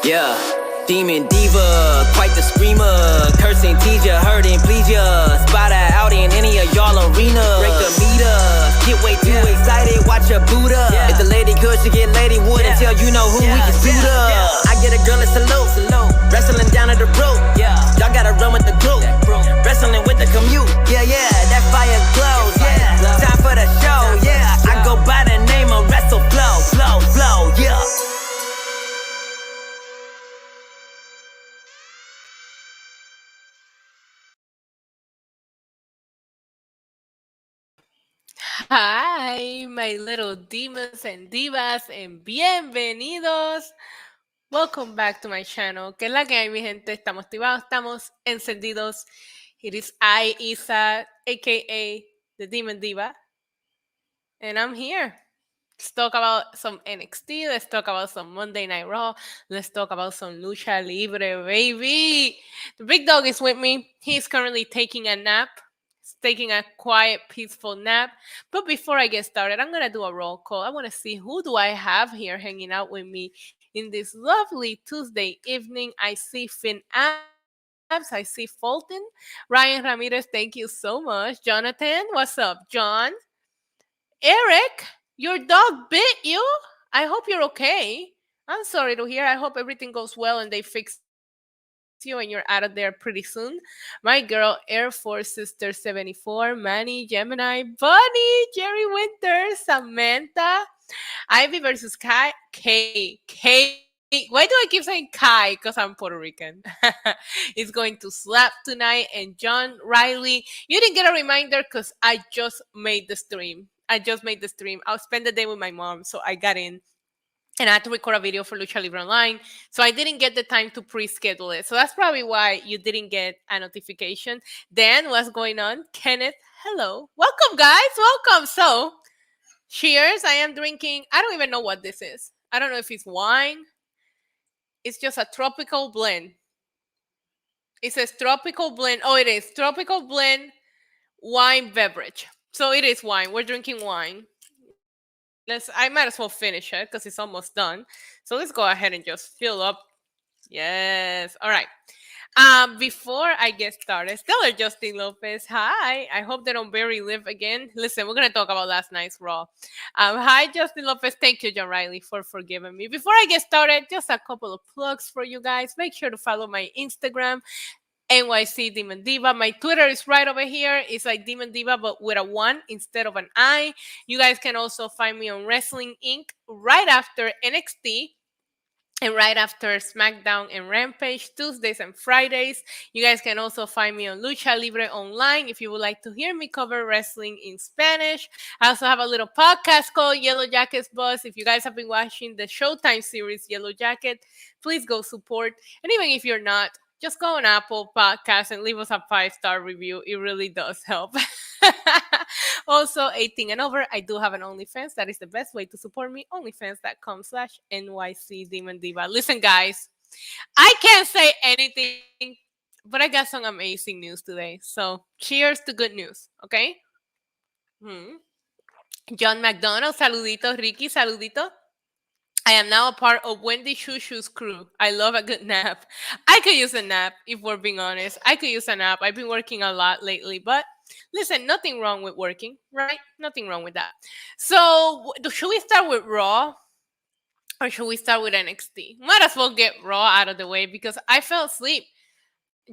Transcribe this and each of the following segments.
Yeah, demon diva, quite the screamer. Cursing, tease ya, hurting, please ya. Spot her out in any of y'all arenas. Break the meter, get way too excited, watch her boot up. If the lady could, she get lady wood until you know who we can suit up. I get a girl a salute, wrestling down at the rope. Y'all gotta run with the group, wrestling with the commute. Yeah, that fire glows. Time for the show. I go by the name of Wrestle Flow. Yeah. Hi, my little demons and divas, and bienvenidos. Welcome back to my channel. ¿Qué es la que hay, mi gente? Estamos activados, estamos encendidos. It is I, Isa, aka the Demon Diva, and I'm here. Let's talk about some NXT. Let's talk about some Monday Night Raw. Let's talk about some Lucha Libre, baby. The big dog is with me. He's currently taking a nap. He's taking a quiet, peaceful nap. But before I get started, I'm gonna do a roll call. I want to see who do I have here hanging out with me in this lovely Tuesday evening. I see Finn Abs. I see Fulton. Ryan Ramirez, thank you so much. Jonathan, what's up? John? Eric, your dog bit you? I hope you're okay. I'm sorry to hear. I hope everything goes well and they fix you and you're out of there pretty soon. My girl, Air Force Sister 74, Manny, Gemini, Bunny, Jerry Winter, Samantha, Ivy versus K. Why do I keep saying Kai? Because I'm Puerto Rican. He's going to slap tonight. And John Riley, you didn't get a reminder because I just made the stream. I'll spend the day with my mom, so I got in and I had to record a video for Lucha Libre Online. So I didn't get the time to pre-schedule it. So that's probably why you didn't get a notification. Dan, what's going on? Kenneth, hello. Welcome, guys. Welcome. So, cheers. I am drinking, I don't even know what this is. I don't know if it's wine. It's just a tropical blend. It says tropical blend. Oh, it is. Tropical blend wine beverage. So it is wine. We're drinking wine. I might as well finish it because it's almost done. So let's go ahead and just fill up. Yes. All right. Before I get started, Stellar Justin Lopez. Hi. I hope they don't bury live again. Listen, we're gonna talk about last night's Raw. Hi, Justin Lopez. Thank you, John Riley, for forgiving me. Before I get started, just a couple of plugs for you guys. Make sure to follow my Instagram NYC Demon Diva. My Twitter is right over here. It's like Demon Diva, but with a 1 instead of an I. You guys can also find me on Wrestling Inc. right after NXT and right after SmackDown and Rampage, Tuesdays and Fridays. You guys can also find me on Lucha Libre Online if you would like to hear me cover wrestling in Spanish. I also have a little podcast called Yellow Jackets Buzz. If you guys have been watching the Showtime series Yellow Jacket, please go support. And even if you're not, just go on Apple Podcasts and leave us a 5-star review. It really does help. Also, 18 and over, I do have an OnlyFans. That is the best way to support me. OnlyFans.com/NYC Demon Diva. Listen, guys, I can't say anything, but I got some amazing news today. So, cheers to good news, okay? Hmm. John McDonald, saludito. Ricky, saludito. I am now a part of Wendy Shushu's crew. I love a good nap. I could use a nap, if we're being honest. I could use a nap. I've been working a lot lately, but listen, nothing wrong with working, right? Nothing wrong with that. So, should we start with Raw or should we start with NXT? Might as well get Raw out of the way because I fell asleep.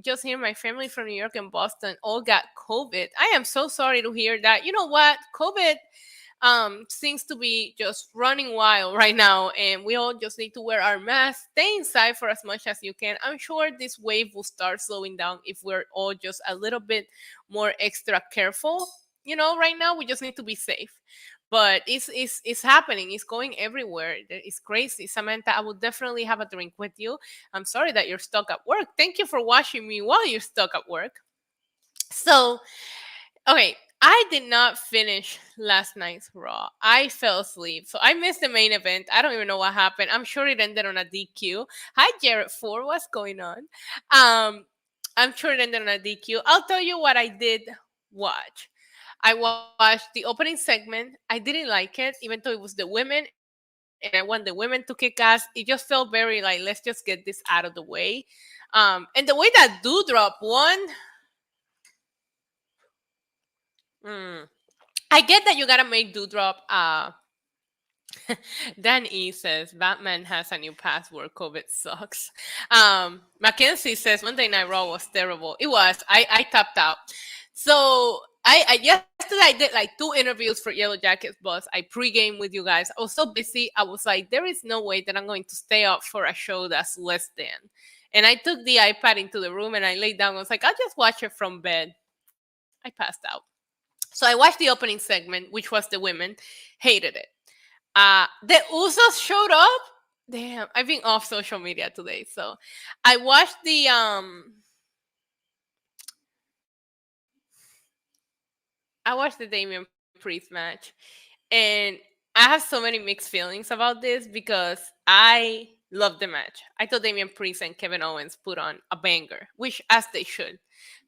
Just hear my family from New York and Boston all got COVID. I am so sorry to hear that. You know what? COVID seems to be just running wild right now, and we all just need to wear our masks, stay inside for as much as you can. I'm sure this wave will start slowing down if we're all just a little bit more extra careful. Right now we just need to be safe. But it's happening. It's going everywhere. It's crazy. Samantha, I will definitely have a drink with you. I'm sorry that you're stuck at work. Thank you for watching me while you're stuck at work. So, okay, I did not finish last night's Raw. I fell asleep. So I missed the main event. I don't even know what happened. I'm sure it ended on a DQ. Hi, Jared Ford. What's going on? I'm sure it ended on a DQ. I'll tell you what I did watch. I watched the opening segment. I didn't like it, even though it was the women and the and I want the women to kick ass. It just felt very like, let's just get this out of the way. And the way that Doudrop won, I get that you gotta make Doudrop. Dan E says Batman has a new password. COVID sucks. Mackenzie says Monday Night Raw was terrible. It was. I tapped out. So I yesterday I did like 2 interviews for Yellow Jackets Boss. I pregame with you guys. I was so busy. I was like, there is no way that I'm going to stay up for a show that's less than. And I took the iPad into the room and I laid down. I was like, I'll just watch it from bed. I passed out. So I watched the opening segment, which was the women. Hated it. The Usos showed up. Damn, I've been off social media today. So I watched the Damian Priest match, and I have so many mixed feelings about this because I love the match. I thought Damian Priest and Kevin Owens put on a banger, which as they should.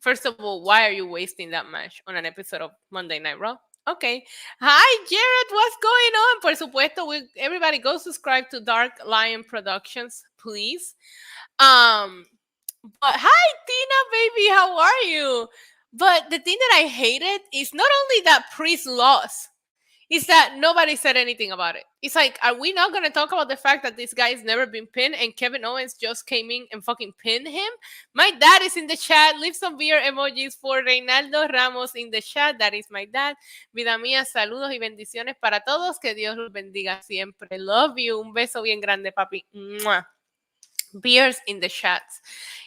First of all, why are you wasting that match on an episode of Monday Night Raw? Okay. Hi, Jared. What's going on? Por supuesto, everybody go subscribe to Dark Lion Productions, please. But hi, Tina, baby. How are you? But the thing that I hated is not only that Priest lost, is that nobody said anything about it. It's like, are we not going to talk about the fact that this guy's never been pinned and Kevin Owens just came in and fucking pinned him? My dad is in the chat. Leave some beer emojis for Reinaldo Ramos in the chat. That is my dad. Vida mía, saludos y bendiciones para todos. Que Dios los bendiga siempre. Love you. Un beso bien grande, papi. Mwah. Beers in the chats.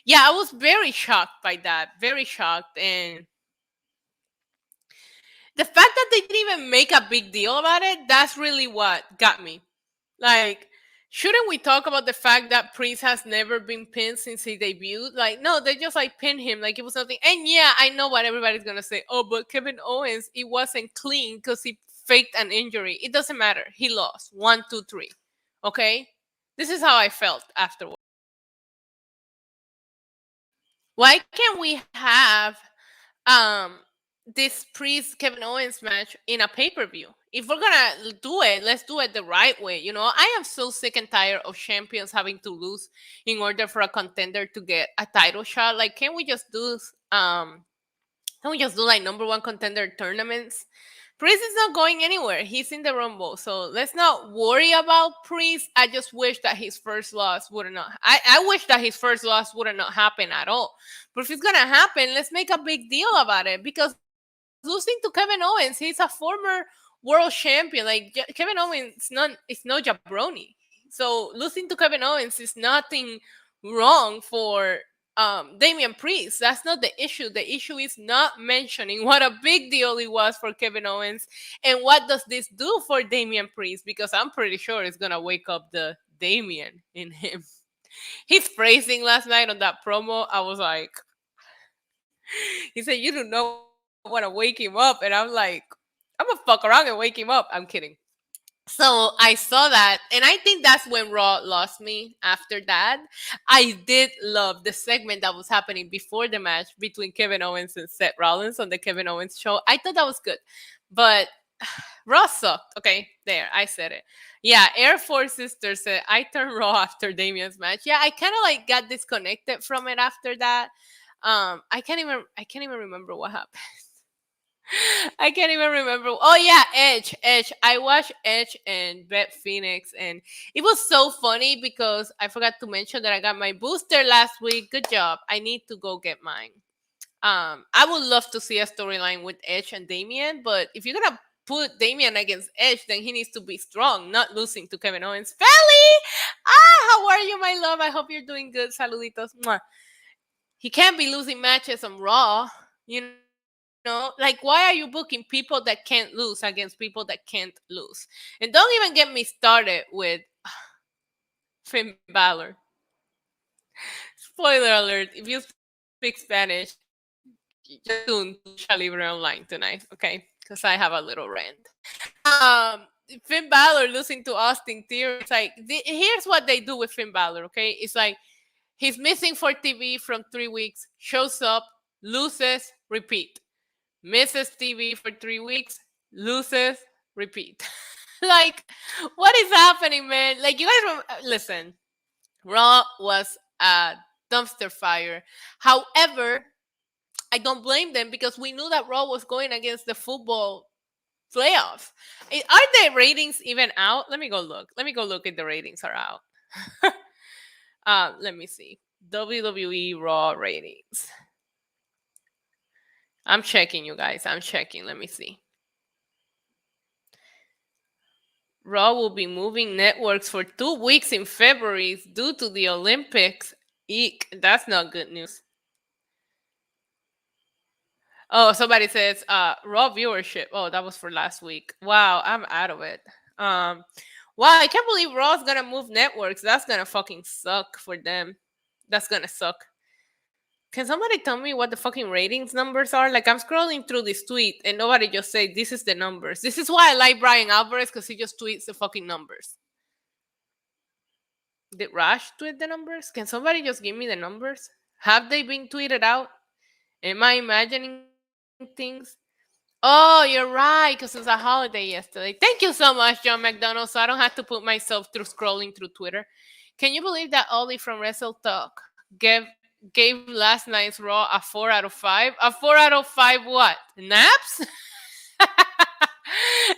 Yeah, I was very shocked by that. Very shocked. And the fact that they didn't even make a big deal about it, that's really what got me. Like, shouldn't we talk about the fact that Priest has never been pinned since he debuted? Like, no, they just like pinned him like it was nothing. And yeah, I know what everybody's gonna say. Oh, but Kevin Owens, it wasn't clean because he faked an injury. It doesn't matter. He lost. 1, 2, 3. Okay? This is how I felt afterwards. Why can't we have this Priest Kevin Owens match in a pay-per-view? If we're gonna do it, let's do it the right way. You know, I am so sick and tired of champions having to lose in order for a contender to get a title shot. Like, can we just do like number one contender tournaments? Priest is not going anywhere. He's in the Rumble. So let's not worry about Priest. I just wish that his first loss would not. I wish that his first loss would not happen at all. But if it's gonna happen, let's make a big deal about it. Because losing to Kevin Owens, he's a former world champion. Like Kevin Owens, it's no jabroni. So losing to Kevin Owens is nothing wrong for Damian Priest. That's not the issue. The issue is not mentioning what a big deal it was for Kevin Owens and what does this do for Damian Priest, because I'm pretty sure it's gonna wake up the Damian in him. His phrasing last night on that promo, I was like, he said, "You do not want to wake him up," and I'm like, I'm gonna fuck around and wake him up. I'm kidding. So I saw that, and I think that's when Raw lost me. After that, I did love the segment that was happening before the match between Kevin Owens and Seth Rollins on the Kevin Owens show. I thought that was good, but Raw sucked. Okay, there, I said it. Yeah, Air Force Sister said I turned Raw after Damian's match. Yeah, I kind of like got disconnected from it after that. I can't even remember what happened. I can't even remember. Oh yeah, Edge. I watched Edge and Beth Phoenix, and it was so funny because I forgot to mention that I got my booster last week. Good job. I need to go get mine. I would love to see a storyline with Edge and Damian, but if you're gonna put Damian against Edge, then he needs to be strong, not losing to Kevin Owens. Felly! How are you, my love? I hope you're doing good. Saluditos. Mwah. He can't be losing matches on Raw. You know, like, why are you booking people that can't lose against people that can't lose? And don't even get me started with Finn Balor. Spoiler alert, if you speak Spanish, just tune to Lucha Libre Online tonight, okay? Because I have a little rant. Finn Balor losing to Austin Theory. It's like, here's what they do with Finn Balor, okay? It's like, he's missing for TV from 3 weeks, shows up, loses, repeat. Misses TV for 3 weeks, loses, repeat. Like, what is happening, man? Like, you guys listen, Raw was a dumpster fire. However, I don't blame them because we knew that Raw was going against the football playoffs. Are the ratings even out? Let me go look. Let me go look if the ratings are out. Let me see. WWE Raw ratings. I'm checking, you guys. I'm checking. Let me see. Raw will be moving networks for 2 weeks in February due to the Olympics. Eek, that's not good news. Oh, somebody says Raw viewership. Oh, that was for last week. Wow, I'm out of it. Um, wow, I can't believe Raw's gonna move networks. That's gonna fucking suck for them. That's gonna suck. Can somebody tell me what the fucking ratings numbers are? Like, I'm scrolling through this tweet and nobody just say this is the numbers. This is why I like Brian Alvarez because he just tweets the fucking numbers. Did Rash tweet the numbers? Can somebody just give me the numbers? Have they been tweeted out? Am I imagining things? Oh, you're right, because it was a holiday yesterday. Thank you so much, John McDonald, so I don't have to put myself through scrolling through Twitter. Can you believe that Ollie from Wrestle Talk gave last night's Raw a 4 out of 5? A 4 out of 5 what? Naps?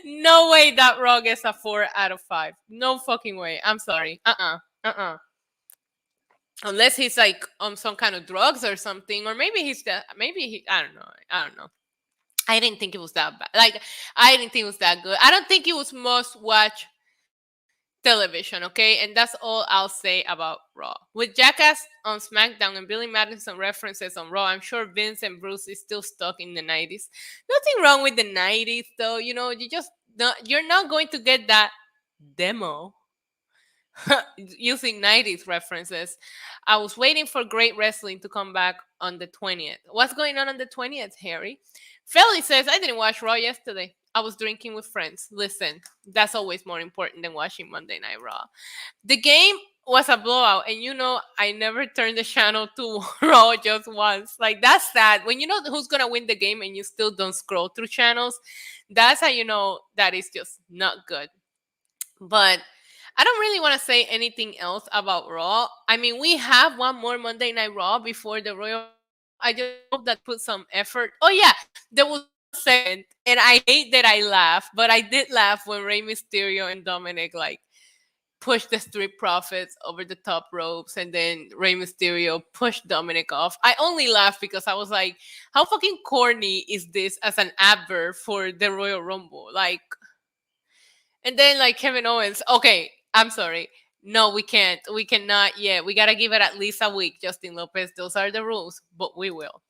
No way that Raw gets a 4 out of 5. No fucking way. I'm sorry. Unless he's like on some kind of drugs or something, or maybe I don't know. I don't know. I didn't think it was that bad. Like, I didn't think it was that good. I don't think it was must watch television, okay? And that's all I'll say about Raw. With Jackass on SmackDown and Billy Madison references on Raw, I'm sure Vince and Bruce is still stuck in the 90s. Nothing wrong with the 90s, though. You know, you're not going to get that demo using 90s references. I was waiting for great wrestling to come back on the 20th. What's going on the 20th, Harry? Felly says, I didn't watch Raw yesterday. I was drinking with friends. Listen, that's always more important than watching Monday Night Raw. The game was a blowout, and you know, I never turned the channel to Raw just once. Like, that's sad. When you know who's going to win the game and you still don't scroll through channels, that's how you know that is just not good. But I don't really want to say anything else about Raw. I mean, we have one more Monday Night Raw before the Royal Rumble. I just hope that put some effort. Oh yeah, there was one segment, and I hate that I laughed, but I did laugh when Rey Mysterio and Dominic like pushed the Street Profits over the top ropes, and then Rey Mysterio pushed Dominic off. I only laughed because I was like, how fucking corny is this as an advert for the Royal Rumble? Like, and then like Kevin Owens, okay, I'm sorry. No, we can't. We cannot yet. We gotta give it at least a week, Justin Lopez. Those are the rules, but we will.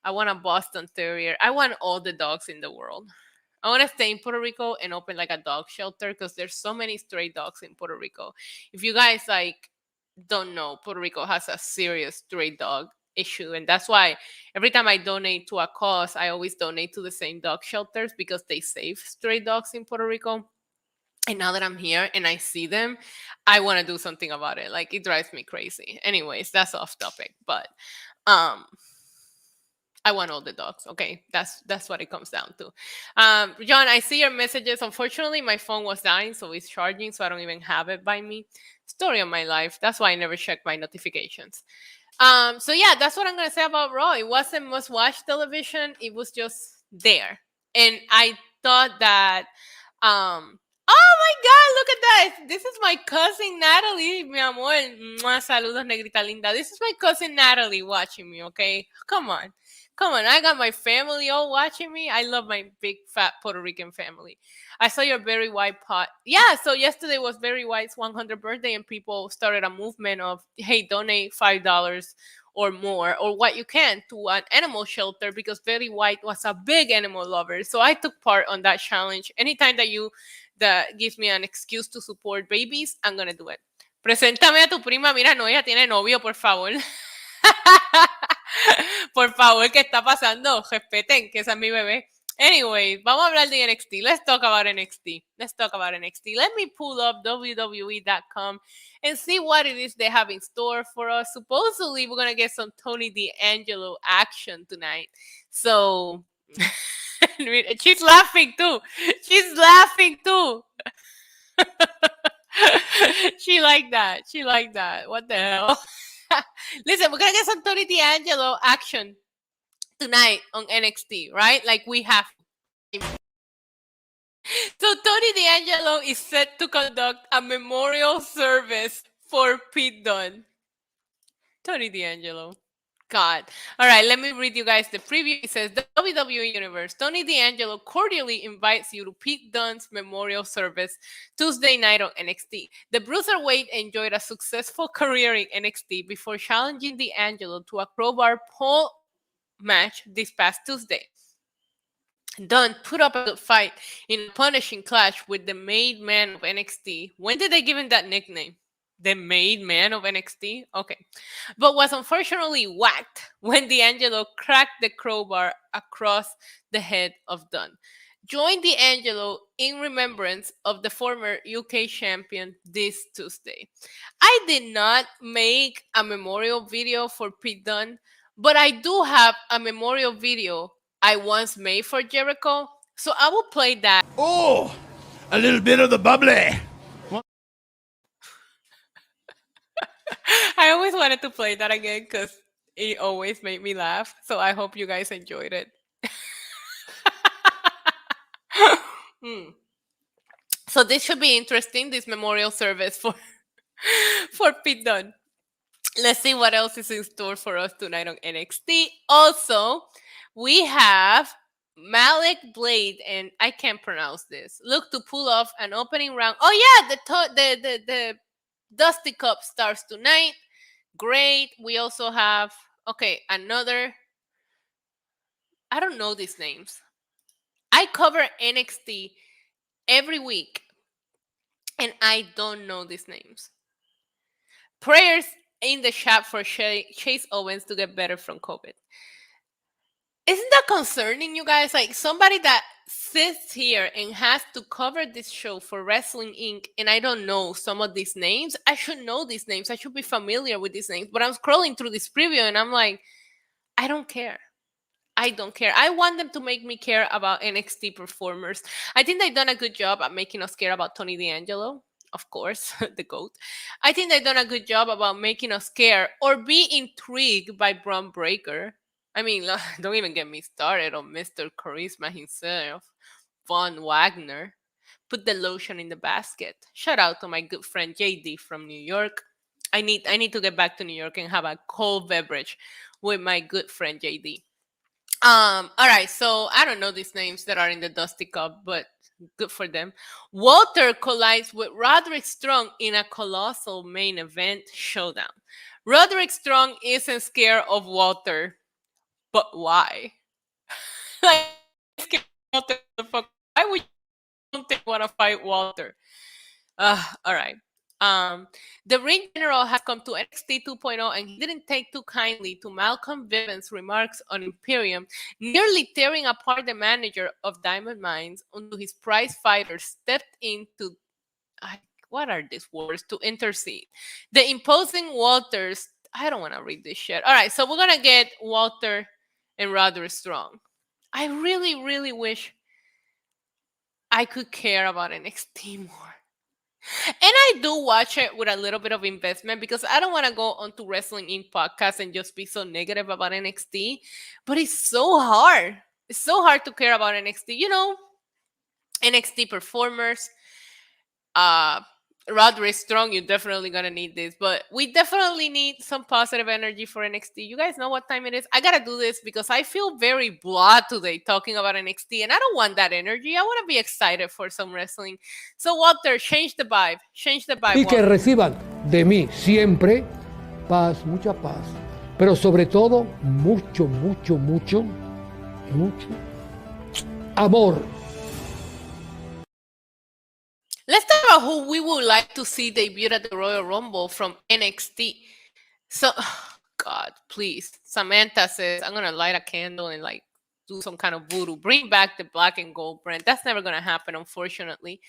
I want a Boston Terrier. I want all the dogs in the world. I want to stay in Puerto Rico and open like a dog shelter because there's so many stray dogs in Puerto Rico. If you guys like don't know, Puerto Rico has a serious stray dog issue, and that's why every time I donate to a cause, I always donate to the same dog shelters because they save stray dogs in Puerto Rico. And now that I'm here and I see them, I want to do something about it. Like, it drives me crazy. Anyways, that's off topic, but um I want all the dogs. Okay, that's what it comes down to. John, I see your messages. Unfortunately, my phone was dying, so it's charging, so I don't even have it by me. Story of my life. That's why I never check my notifications. So yeah, that's what I'm gonna say about Raw. It wasn't must-watch television. It was just there, and I thought that oh my God, look at that. This is my cousin Natalie, mi amor. Mwah, saludos, negrita linda. This is my cousin Natalie watching me, okay? Come on. Come on. I got my family all watching me. I love my big, fat Puerto Rican family. I saw your Barry White pot. Yeah, so yesterday was Barry White's 100th birthday, and people started a movement of, hey, donate $5 or more or what you can to an animal shelter because Barry White was a big animal lover. So I took part on that challenge. Anytime that gives me an excuse to support babies, I'm gonna do it. Preséntame a tu prima. Mira, no, ella tiene novio, por favor. Por favor, ¿qué está pasando? Respeten, que esa es mi bebé. Anyway, vamos a hablar de NXT. Let's talk about NXT. Let me pull up WWE.com and see what it is they have in store for us. Supposedly, we're going to get some Tony D'Angelo action tonight. So, She's laughing too. She's laughing too. She like that. She like that. What the hell? Listen, we're gonna get some Tony D'Angelo action tonight on NXT, right? Like we have. So Tony D'Angelo is set to conduct a memorial service for Pete Dunne. Tony D'Angelo. God. All right, let me read you guys the preview. It says, the WWE Universe, Tony D'Angelo cordially invites you to Pete Dunne's memorial service Tuesday night on NXT. The Bruiserweight enjoyed a successful career in NXT before challenging D'Angelo to a crowbar pole match this past Tuesday. Dunne put up a good fight in a punishing clash with the Made Man of NXT. When did they give him that nickname? The Made Man of NXT? Okay. But was unfortunately whacked when D'Angelo cracked the crowbar across the head of Dunne. Join D'Angelo in remembrance of the former UK champion this Tuesday. I did not make a memorial video for Pete Dunne, but I do have a memorial video I once made for Jericho, so I will play that. Oh, a little bit of the bubbly. I always wanted to play that again because it always made me laugh. So I hope you guys enjoyed it. So this should be interesting, this memorial service for Pete Dunne. Let's see what else is in store for us tonight on NXT. Also, we have Malik Blade, and I can't pronounce this. Look to pull off an opening round. Oh yeah, the Dusty Cup starts tonight. Great. We also have another. I don't know these names. I cover NXT every week, and I don't know these names. Prayers in the chat for Chase Owens to get better from COVID. Isn't that concerning, you guys? Like somebody that sits here and has to cover this show for Wrestling Inc. and I don't know some of these names. I should know these names. I should be familiar with these names. But I'm scrolling through this preview and I'm like, I don't care. I don't care. I want them to make me care about NXT performers. I think they've done a good job at making us care about Tony D'Angelo. Of course, the GOAT. I think they've done a good job about making us care or be intrigued by Braun Breaker. I mean, don't even get me started on Mr. Charisma himself, Von Wagner. Put the lotion in the basket. Shout out to my good friend JD from New York. I need to get back to New York and have a cold beverage with my good friend JD. All right, so I don't know these names that are in the Dusty Cup, but good for them. Walter collides with Roderick Strong in a colossal main event showdown. Roderick Strong isn't scared of Walter, but why? Like, scared of Walter, why would you want to fight Walter? All right. The ring general has come to NXT 2.0 and he didn't take too kindly to Malcolm Viven's remarks on Imperium, nearly tearing apart the manager of Diamond Mines until his prize fighter stepped in to, what are these words, to intercede. The imposing Walters, I don't want to read this shit. All right, so we're going to get Walter and Roderick Strong. I really, really wish I could care about NXT more. And I do watch it with a little bit of investment because I don't want to go onto Wrestling Inc. podcast and just be so negative about NXT. But it's so hard. It's so hard to care about NXT. You know, NXT performers, Roderick Strong, you're definitely going to need this. But we definitely need some positive energy for NXT. You guys know what time it is? I got to do this because I feel very blah today talking about NXT. And I don't want that energy. I want to be excited for some wrestling. So, Walter, change the vibe. Change the vibe. Y que reciban de mí siempre paz, mucha paz. Pero sobre todo, mucho, mucho, mucho, mucho amor. Let's talk about who we would like to see debut at the Royal Rumble from NXT. So, God, please. Samantha says, I'm going to light a candle and like do some kind of voodoo. Bring back the black and gold brand. That's never going to happen, unfortunately.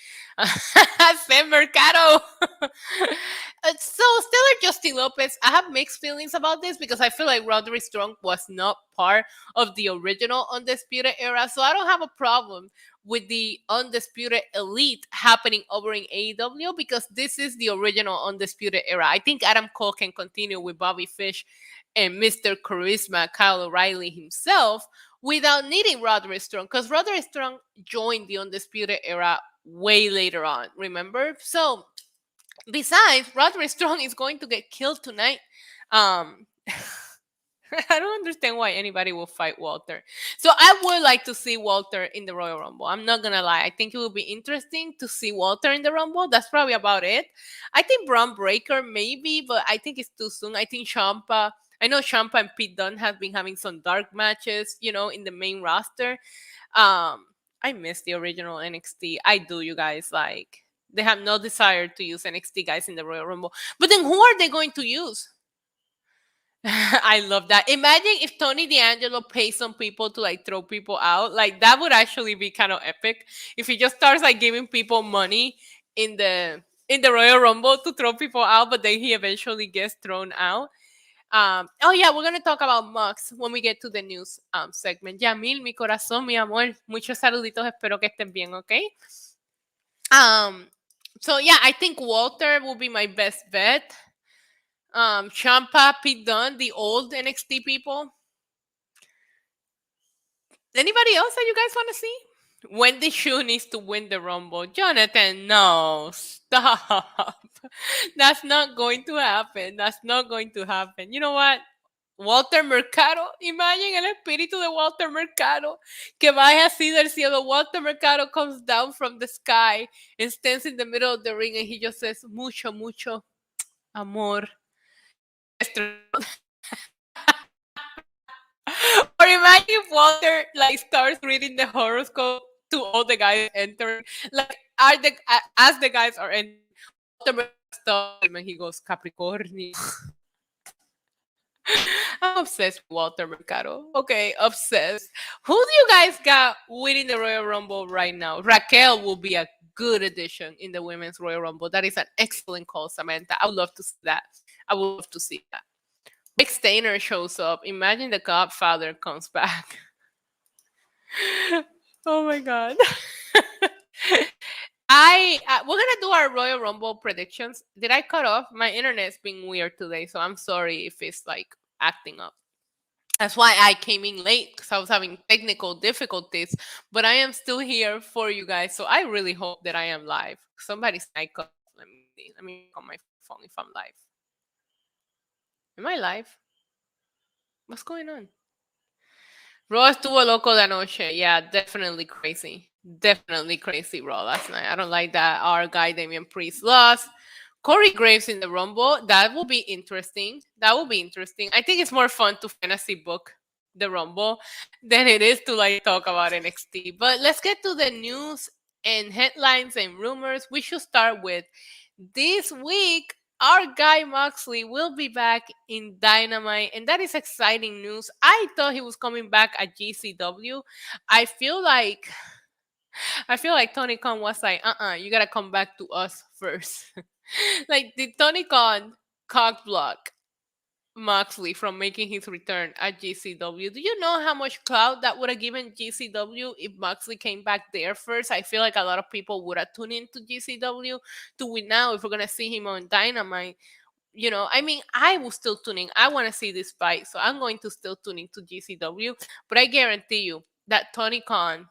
San Mercado. So Stellar Justin Lopez, I have mixed feelings about this because I feel like Roderick Strong was not part of the original Undisputed Era. So I don't have a problem with the Undisputed Elite happening over in AEW because this is the original Undisputed Era. I think Adam Cole can continue with Bobby Fish and Mr. Charisma, Kyle O'Reilly himself, without needing Roderick Strong because Roderick Strong joined the Undisputed Era way later on, remember? So besides, Roderick Strong is going to get killed tonight. Um, I don't understand why anybody will fight Walter. So I would like to see Walter in the Royal Rumble. I'm not gonna lie. I think it will be interesting to see Walter in the Rumble. That's probably about it. I think Braun Breaker maybe, but I think it's too soon. I think Champa. I know Champa and Pete Dunne have been having some dark matches, in the main roster. I miss the original NXT. I do, you guys. Like, they have no desire to use NXT guys in the Royal Rumble. But then who are they going to use? I love that. Imagine if Tony D'Angelo pays some people to like throw people out. Like that would actually be kind of epic. If he just starts like giving people money in the Royal Rumble to throw people out, but then he eventually gets thrown out. Oh yeah, we're gonna talk about Mux when we get to the news segment. Yamil, mi corazón, mi amor, muchos saluditos. Espero que estén bien, okay? So yeah, I think Walter will be my best bet. Champa, Pete Dunne, the old NXT people. Anybody else that you guys want to see? Wendy Shu needs to win the Rumble. Jonathan, no, stop. That's not going to happen. That's not going to happen. You know what? Walter Mercado, imagine el espíritu de Walter Mercado, que vaya así del cielo. Walter Mercado comes down from the sky and stands in the middle of the ring and he just says, mucho, mucho amor. Or imagine if Walter like starts reading the horoscope to all the guys entering. Like as the guys are entering, Walter stops him and he goes Capricornio. I'm obsessed with Walter Mercado. Okay, obsessed. Who do you guys got winning the Royal Rumble right now? Raquel will be a good addition in the Women's Royal Rumble. That is an excellent call, Samantha. I would love to see that. I would love to see that. Big Stainer shows up. Imagine the Godfather comes back. Oh my god. We're gonna do our Royal Rumble predictions. Did I cut off? My internet's being weird today, so I'm sorry if it's like acting up. That's why I came in late because I was having technical difficulties, but I am still here for you guys. So I really hope that I am live. Somebody's I cut. Let me see. Let me check on my phone if I'm live. Am I live? What's going on? Raw estuvo loco de anoche. Yeah, definitely crazy. Definitely crazy Raw last night. I don't like that our guy Damian Priest lost. Corey Graves in the Rumble. That will be interesting. That will be interesting. I think it's more fun to fantasy book the Rumble than it is to like talk about NXT. But let's get to the news and headlines and rumors. We should start with this week. Our guy Moxley will be back in Dynamite, and that is exciting news. I thought he was coming back at GCW. I feel like Tony Khan was like, you gotta come back to us first. Like, did Tony Khan cock block Moxley from making his return at GCW? Do you know how much clout that would have given GCW if Moxley came back there first? I feel like a lot of people would have tuned into GCW to win now if we're gonna see him on Dynamite. I mean, I was still tuning. I want to see this fight, so I'm going to still tune into GCW. But I guarantee you that Tony Khan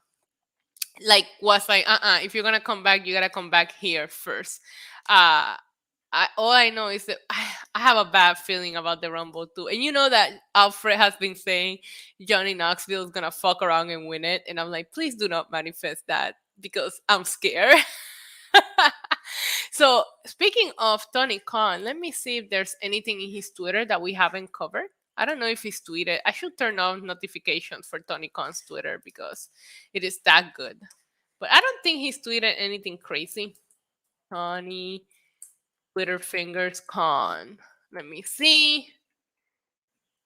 was like, if you're gonna come back, you gotta come back here first. All I know is that I have a bad feeling about the Rumble too. And you know that Alfred has been saying Johnny Knoxville is gonna fuck around and win it, and I'm like, please do not manifest that because I'm scared. So speaking of Tony Khan, let me see if there's anything in his Twitter that we haven't covered. I don't know if he's tweeted. I should turn on notifications for Tony Khan's Twitter because it is that good. But I don't think he's tweeted anything crazy. Tony Twitter fingers Khan. Let me see.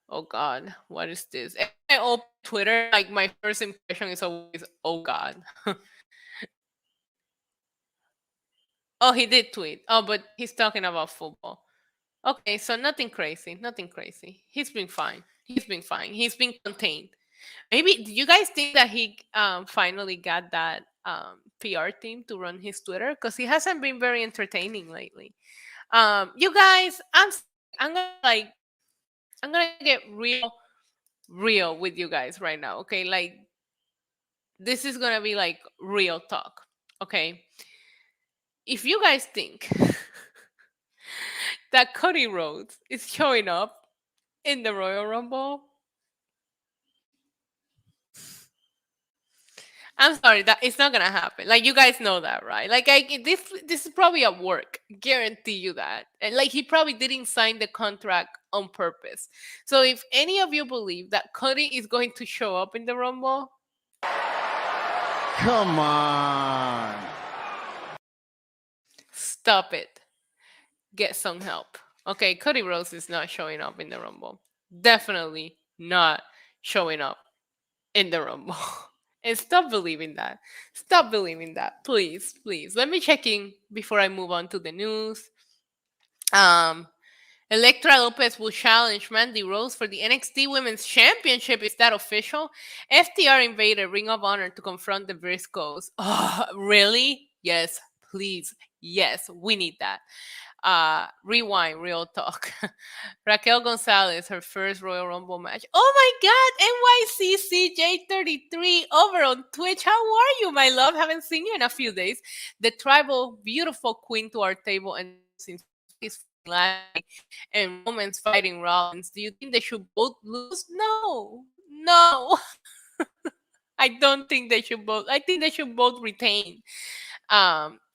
Oh God, what is this? If I open Twitter, like my first impression is always, oh God. Oh, he did tweet. Oh, but he's talking about football. Okay, so nothing crazy. Nothing crazy. He's been fine. He's been fine. He's been contained. Maybe do you guys think that he finally got that PR team to run his Twitter? Because he hasn't been very entertaining lately. You guys, I'm gonna like I'm gonna get real with you guys right now. Okay, like this is gonna be like real talk. Okay, if you guys think that Cody Rhodes is showing up in the Royal Rumble, I'm sorry, that it's not gonna happen. Like you guys know that, right? Like this is probably a work. Guarantee you that. And like he probably didn't sign the contract on purpose. So if any of you believe that Cody is going to show up in the Rumble, Come on. stop it. Get some help. Okay, Cody Rhodes is not showing up in the Rumble. Definitely not showing up in the Rumble. And stop believing that. Stop believing that. Please, please. Let me check in before I move on to the news. Electra Lopez will challenge Mandy Rose for the NXT Women's Championship. Is that official? FTR invaded Ring of Honor to confront the Briscoes. Oh, really? Yes, please. Yes, we need that. Rewind, real talk. Raquel Gonzalez, her first Royal Rumble match. Oh my God, NYCCJ33 over on Twitch. How are you, my love? Haven't seen you in a few days. The tribal, beautiful queen to our table and since is Lashley and Roman's fighting Rollins. Do you think they should both lose? No, no. I don't think they should both. I think they should both retain.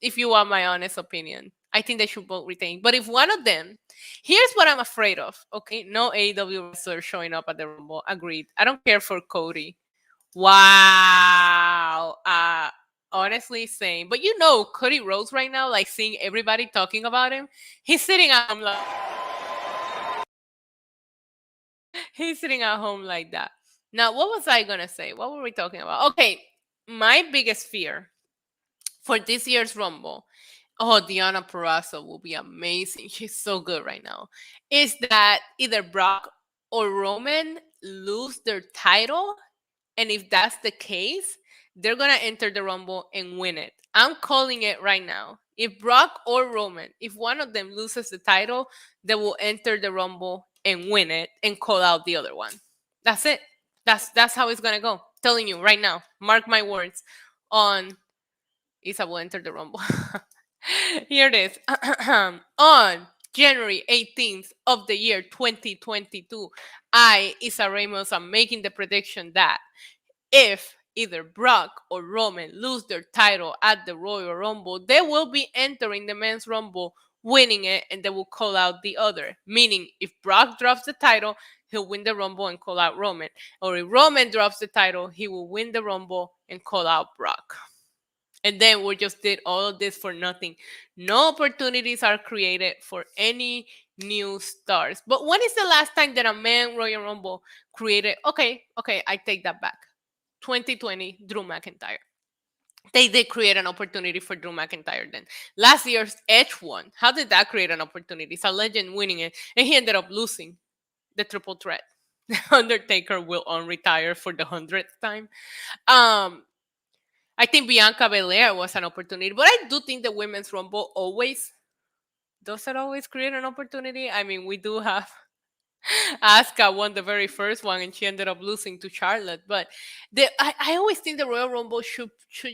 If you want my honest opinion, I think they should both retain. But if one of them, here's what I'm afraid of. Okay, no AEW wrestler showing up at the Rumble. Agreed. I don't care for Cody. Wow. Honestly, same. But you know, Cody Rhodes right now, like seeing everybody talking about him, he's sitting at home like he's sitting at home like that. Now, what was I gonna say? What were we talking about? Okay, my biggest fear for this year's Rumble, oh, Deanna Purrazzo will be amazing. She's so good right now. Is that either Brock or Roman lose their title? And if that's the case, they're going to enter the Rumble and win it. I'm calling it right now. If Brock or Roman, if one of them loses the title, they will enter the Rumble and win it and call out the other one. That's it. That's how it's going to go. Telling you right now. Mark my words on Isa will enter the Rumble. Here it is. On January 18th of the year 2022, I, Isa Ramos, am making the prediction that if either Brock or Roman lose their title at the Royal Rumble, they will be entering the Men's Rumble, winning it, and they will call out the other. Meaning, if Brock drops the title, he'll win the Rumble and call out Roman. Or if Roman drops the title, he will win the Rumble and call out Brock. And then we just did all of this for nothing. No opportunities are created for any new stars. But when is the last time that a man Royal Rumble created? Okay, I take that back. 2020, Drew McIntyre. They did create an opportunity for Drew McIntyre then. Last year's Edge won. How did that create an opportunity? It's a legend winning it. And he ended up losing the triple threat. Undertaker will unretire for the 100th time. I think Bianca Belair was an opportunity, but I do think the Women's Rumble does it always create an opportunity? I mean, we do have Asuka won the very first one and she ended up losing to Charlotte. But I always think the Royal Rumble should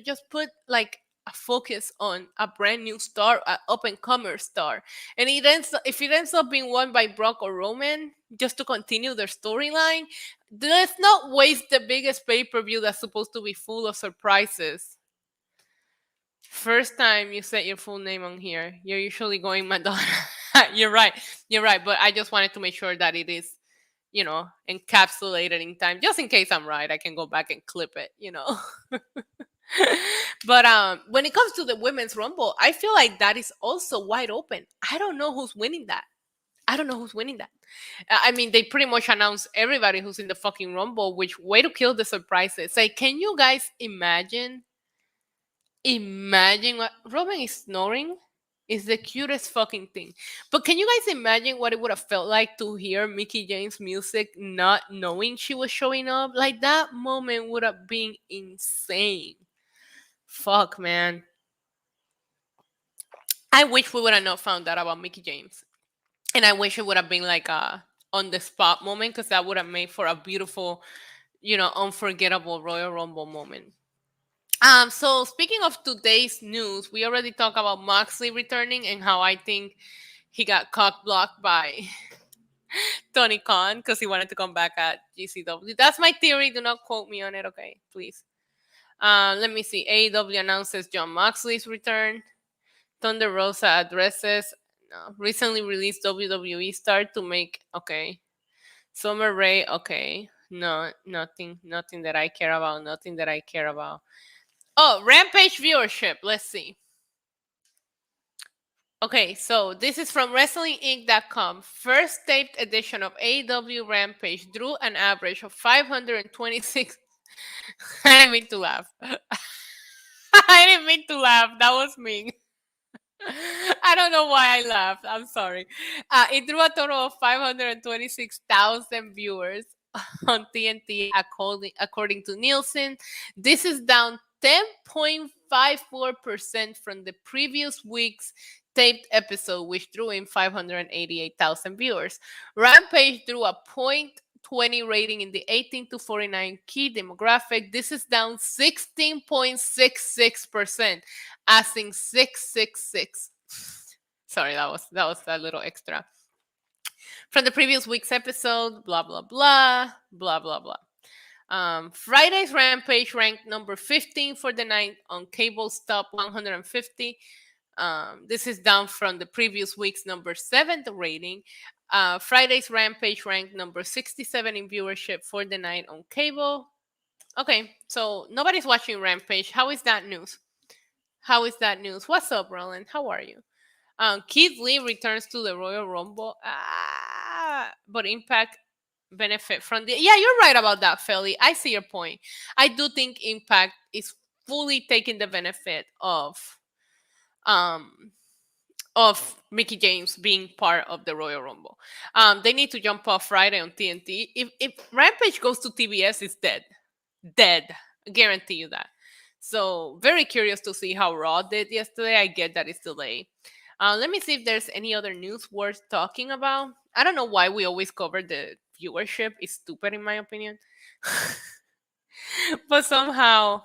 just put like a focus on a brand new star, an up and comer star. And if it ends up being won by Brock or Roman, just to continue their storyline, let's not waste the biggest pay-per-view that's supposed to be full of surprises. First time you said your full name on here. You're usually going Madonna. You're right. But I just wanted to make sure that it is, encapsulated in time. Just in case I'm right, I can go back and clip it, But when it comes to the Women's Rumble, I feel like that is also wide open. I don't know who's winning that. I mean, they pretty much announced everybody who's in the fucking Rumble, which way to kill the surprises. Like, can you guys imagine what Roman is snoring? It's the cutest fucking thing. But can you guys imagine what it would have felt like to hear Mickey James' music not knowing she was showing up? Like that moment would have been insane. Fuck, man. I wish we would have not found out about Mickey James. And I wish it would have been like a on the spot moment because that would have made for a beautiful, unforgettable Royal Rumble moment. So speaking of today's news, we already talked about Moxley returning and how I think he got cock blocked by Tony Khan because he wanted to come back at GCW. That's my theory. Do not quote me on it, okay? Please. Let me see. AEW announces John Moxley's return. Thunder Rosa addresses recently released WWE star to make Summer Rae. Okay, no, nothing that I care about. Nothing that I care about. Oh, Rampage viewership. Let's see. Okay, so this is from WrestlingInc.com. First taped edition of AEW Rampage drew an average of 526. I didn't mean to laugh. I didn't mean to laugh. That was mean. I don't know why I laughed. I'm sorry. It drew a total of 526,000 viewers on TNT, according to Nielsen. This is down 10.54% from the previous week's taped episode, which drew in 588,000 viewers. Rampage drew a .20 rating in the 18 to 49 key demographic. This is down 16.66%, as in 666. Sorry, that was a little extra. From the previous week's episode, blah blah blah, blah blah blah. Friday's Rampage ranked number 15 for the night on cable's top 150. This is down from the previous week's number 7 rating. Friday's Rampage ranked number 67 in viewership for the night on cable. Okay, so nobody's watching Rampage. How is that news? How is that news? What's up, Roland? How are you? Keith Lee returns to the Royal Rumble. But Impact benefit from the... Yeah, you're right about that, Felly. I see your point. I do think Impact is fully taking the benefit of Mickey James being part of the Royal Rumble. They need to jump off Friday on TNT. If Rampage goes to TBS, it's dead. Dead. I guarantee you that. So very curious to see how Raw did yesterday. I get that it's delayed. Let me see if there's any other news worth talking about. I don't know why we always cover the viewership. It's stupid in my opinion. But somehow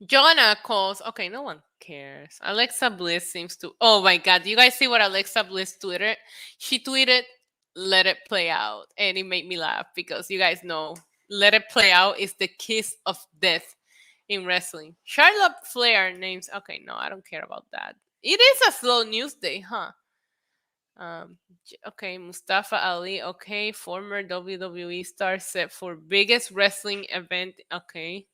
Jonah calls. Okay, no one cares. Alexa Bliss seems to... Oh my God. Do you guys see what Alexa Bliss tweeted? She tweeted, "Let it play out." And it made me laugh because you guys know "Let it play out" is the kiss of death in wrestling. Charlotte Flair names... Okay, no, I don't care about that. It is a slow news day, huh? Okay, Mustafa Ali. Okay, former WWE star set for biggest wrestling event. Okay.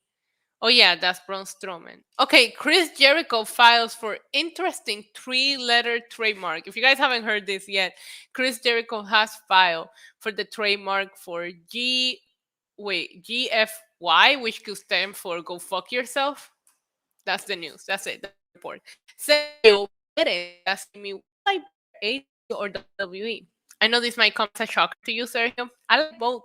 Oh yeah, that's Braun Strowman. Okay, Chris Jericho files for interesting 3-letter trademark. If you guys haven't heard this yet, Chris Jericho has filed for the trademark for GFY, which could stand for "Go Fuck Yourself." That's the news. That's it. That's the report. So, asking me, will I AEW or WWE? I know this might come as a shocker to you, Sergio. I like both.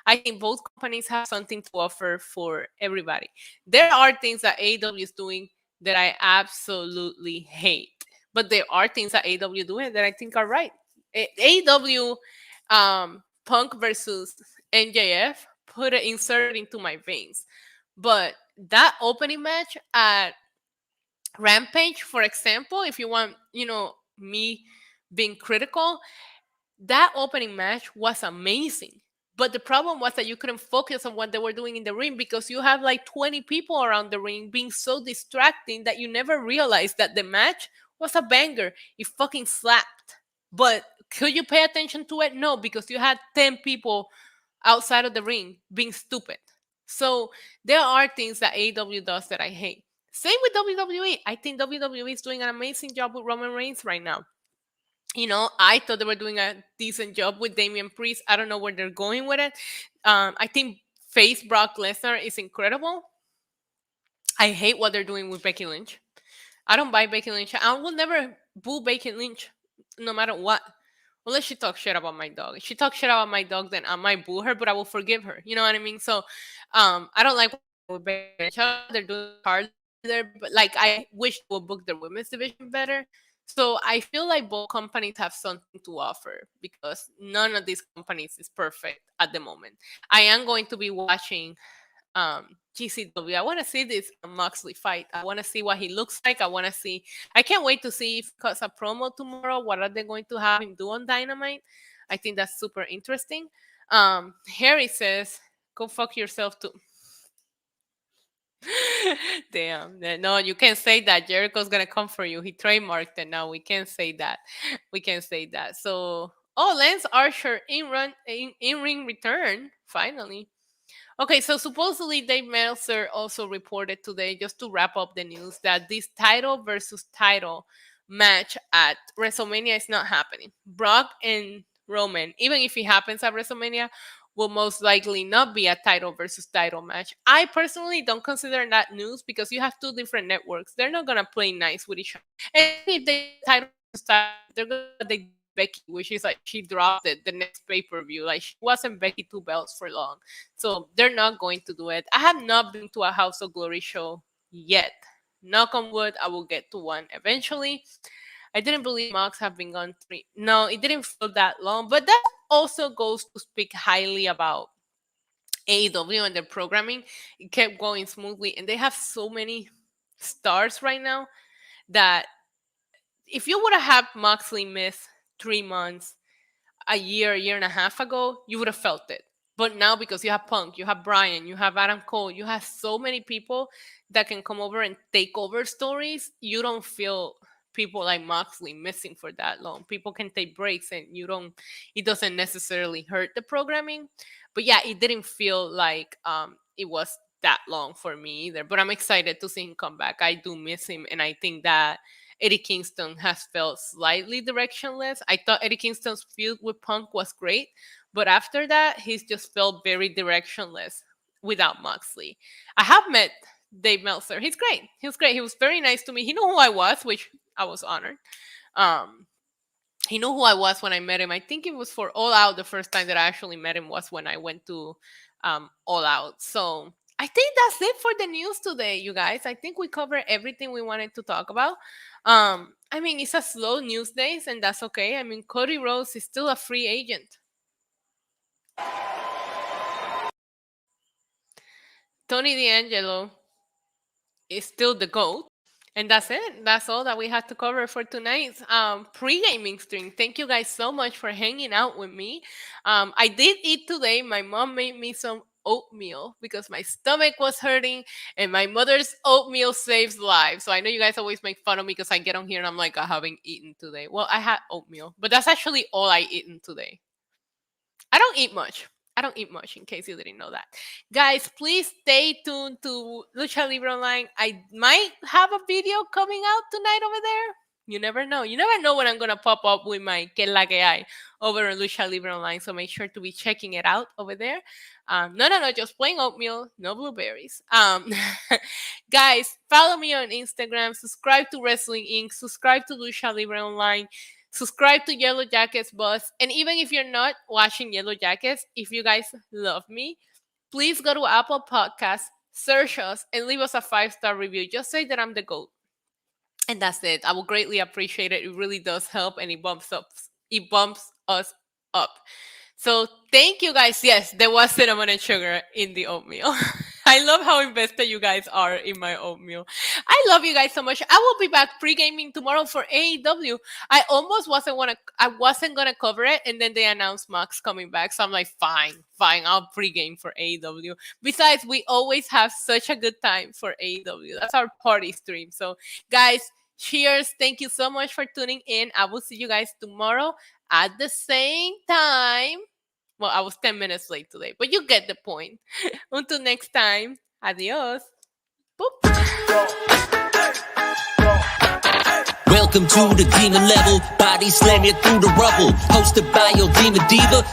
I think both companies have something to offer for everybody. There are things that AEW is doing that I absolutely hate, but there are things that AEW doing that I think are right. AEW Punk versus MJF inserted into my veins, but that opening match at Rampage, for example, if you want, me being critical, that opening match was amazing. But the problem was that you couldn't focus on what they were doing in the ring because you have like 20 people around the ring being so distracting that you never realized that the match was a banger. It fucking slapped. But could you pay attention to it? No, because you had 10 people outside of the ring being stupid. So there are things that AEW does that I hate. Same with WWE. I think WWE is doing an amazing job with Roman Reigns right now. I thought they were doing a decent job with Damian Priest. I don't know where they're going with it. I think face Brock Lesnar is incredible. I hate what they're doing with Becky Lynch. I don't buy Becky Lynch. I will never boo Becky Lynch no matter what. Unless she talks shit about my dog. If she talks shit about my dog, then I might boo her, but I will forgive her. You know what I mean? So I don't like with Becky Lynch. They're doing hard there, but like I wish they would book their women's division better. So I feel like both companies have something to offer because none of these companies is perfect at the moment. I am going to be watching GCW. I want to see this Moxley fight. I want to see what he looks like. I can't wait to see if he cuts a promo tomorrow. What are they going to have him do on Dynamite? I think that's super interesting. Harry says, go fuck yourself too. Damn. No, you can't say that. Jericho's gonna come for you. He trademarked it now. We can't say that. We can't say that. So Lance Archer in ring return, finally. Okay, so supposedly Dave Meltzer also reported today, just to wrap up the news, that this title versus title match at WrestleMania is not happening. Brock and Roman, even if it happens at WrestleMania, will most likely not be a title versus title match. I personally don't consider that news because you have two different networks. They're not gonna play nice with each other. And if they title versus title, they're gonna Becky, which is like she dropped it the next pay-per-view. Like she wasn't Becky 2 belts for long. So they're not going to do it. I have not been to a House of Glory show yet. Knock on wood, I will get to one eventually. I didn't believe Mox have been gone 3. No, it didn't feel that long. But that also goes to speak highly about AEW and their programming. It kept going smoothly. And they have so many stars right now that if you would have had Moxley miss 3 months, a year and a half ago, you would have felt it. But now, because you have Punk, you have Bryan, you have Adam Cole, you have so many people that can come over and take over stories, you don't feel people like Moxley missing for that long. People can take breaks and it doesn't necessarily hurt the programming. But yeah, it didn't feel like it was that long for me either. But I'm excited to see him come back. I do miss him, and I think that Eddie Kingston has felt slightly directionless. I thought Eddie Kingston's feud with Punk was great, but after that, he's just felt very directionless without Moxley. I have met Dave Meltzer. He's great. He was great. He was very nice to me. He knew who I was, which I was honored. He knew who I was when I met him. I think it was for All Out. The first time that I actually met him was when I went to All Out. So I think that's it for the news today, you guys. I think we covered everything we wanted to talk about. I mean, it's a slow news days, and that's okay. I mean, Cody Rhodes is still a free agent. Tony D'Angelo is still the GOAT. And that's it. That's all that we had to cover for tonight's pre-gaming stream. Thank you guys so much for hanging out with me. I did eat today. My mom made me some oatmeal because my stomach was hurting, and my mother's oatmeal saves lives. So I know you guys always make fun of me because I get on here and I'm like, I haven't eaten today. Well, I had oatmeal, but that's actually all I eaten today. I don't eat much, in case you didn't know that. Guys, please stay tuned to Lucha Libre Online. I might have a video coming out tonight over there. You never know. You never know when I'm going to pop up with my Que La Que Hay over on Lucha Libre Online. So make sure to be checking it out over there. No, just plain oatmeal, no blueberries. Guys, follow me on Instagram. Subscribe to Wrestling Inc. Subscribe to Lucha Libre Online. Subscribe to Yellow Jackets Buzz. And even if you're not watching Yellow Jackets, if you guys love me, please go to Apple Podcasts, search us, and leave us a 5-star review. Just say that I'm the GOAT. And that's it. I will greatly appreciate it. It really does help, and it bumps us up. So thank you guys. Yes, there was cinnamon and sugar in the oatmeal. I love how invested you guys are in my oatmeal. I love you guys so much. I will be back pre-gaming tomorrow for AEW. I wasn't gonna cover it, and then they announced Max coming back. So I'm like, fine, I'll pre-game for AEW. Besides, we always have such a good time for AEW. That's our party stream. So guys, cheers. Thank you so much for tuning in. I will see you guys tomorrow at the same time. Well, I was 10 minutes late today, but you get the point. Until next time, adios. Boop. Welcome to the demon level, body slam you through the rubble. Hosted by your demon diva.